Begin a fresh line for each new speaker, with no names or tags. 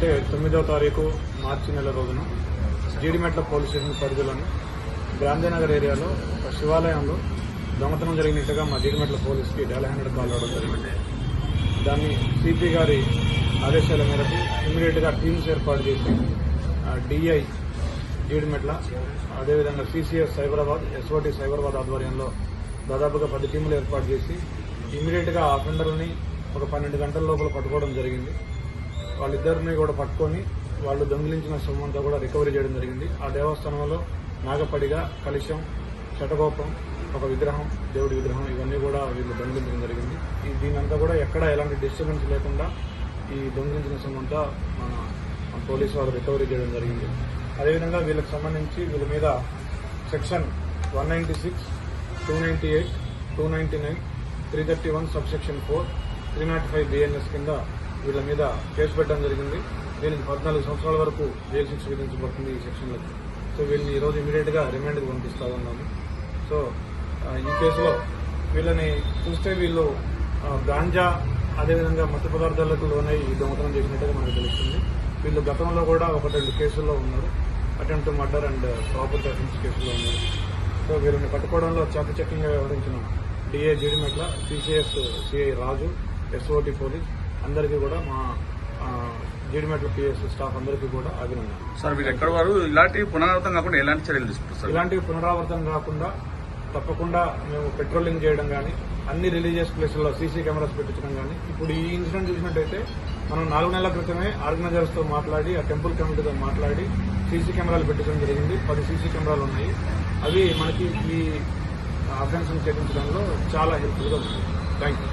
అంటే 9వ తారీఖు మార్చి నెల రోజున జీడిమెట్ల పోలీస్ స్టేషన్ పరిధిలోని గాంధీనగర్ ఏరియాలో ఒక శివాలయంలో దొంగతనం జరిగినట్టుగా మా జీడిమెట్ల పోలీస్కి డయల్ 100 కాల్ రావడం జరిగింది. దాన్ని సిపి గారి ఆదేశాల మేరకు ఇమీడియట్గా టీమ్స్ ఏర్పాటు చేసి డిఐ జీడిమెట్ల, అదేవిధంగా సిసిఎస్ సైబరాబాద్, ఎస్ఓటి సైబరాబాద్ ఆధ్వర్యంలో దాదాపుగా 10 టీములు ఏర్పాటు చేసి ఇమీడియట్గా ఆ అఫెండర్ని ఒక 12 గంటల లోపల పట్టుకోవడం జరిగింది. వాళ్ళిద్దరిని కూడా పట్టుకొని వాళ్ళు దొంగిలించిన సొమ్మంతా కూడా రికవరీ చేయడం జరిగింది. ఆ దేవస్థానంలో నాగపడిగ, కలశం, శటగోపం, ఒక విగ్రహం, దేవుడి విగ్రహం, ఇవన్నీ కూడా వీళ్ళు దొంగిలించడం జరిగింది. దీనంతా కూడా ఎక్కడ ఎలాంటి డిస్టర్బెన్స్ లేకుండా ఈ దొంగిలించిన సొమ్మంతా మన పోలీసు వారు రికవరీ చేయడం జరిగింది. అదేవిధంగా వీళ్ళకి సంబంధించి వీళ్ళ మీద సెక్షన్ 196, 298, 299, 331 సబ్సెక్షన్ 4, 305 బిఎన్ఎస్ కింద వీళ్ళ మీద కేసు పెట్టడం జరిగింది. దీనికి 14 సంవత్సరాల వరకు జైలు శిక్ష విధించబడుతుంది ఈ సెక్షన్లకు. సో వీళ్ళని ఈరోజు ఇమీడియట్గా రిమాండ్కి పంపిస్తా ఉన్నాము. సో ఈ కేసులో వీళ్ళని చూస్తే వీళ్ళు గాంజా, అదేవిధంగా మత్తు పదార్థాలకు లోనై దొంగతనం చేసినట్టుగా మనకు తెలుస్తుంది. వీళ్ళు గతంలో కూడా 1-2 కేసుల్లో ఉన్నారు. Attempt murder and property offence కేసులో ఉన్నారు. సో వీళ్ళని పట్టుకోవడంలో చాకచక్యంగా వ్యవహరించిన డిఏ జీడిమెట్ల, సిసిఎస్ సిఐ రాజు, ఎస్ఓటి పోలీస్ అందరికీ కూడా మా జీడిమెట్ల పిఎస్ స్టాఫ్ అందరికీ కూడా అభినందన.
సార్ మీరు ఎక్కడ వారు ఇలాంటి పునరావృతం కాకుండా ఎలాంటి చర్యలు తీసుకుంటారు?
ఇలాంటి పునరావృతం కాకుండా తప్పకుండా మేము పెట్రోలింగ్ చేయడం కానీ, అన్ని రిలీజియస్ ప్లేసుల్లో సీసీ కెమెరాస్ పెట్టించడం కానీ, ఇప్పుడు ఈ ఇన్సిడెంట్ చూసినట్టయితే మనం 4 నెలల క్రితమే ఆర్గనైజర్స్ తో మాట్లాడి, ఆ టెంపుల్ కమిటీతో మాట్లాడి సీసీ కెమెరాలు పెట్టించడం జరిగింది. 10 సీసీ కెమెరాలు ఉన్నాయి. అవి మనకి ఈ అఫెన్స్ ఛేదించడంలో చాలా హెల్ప్ఫుల్ గా ఉంది. Thank you.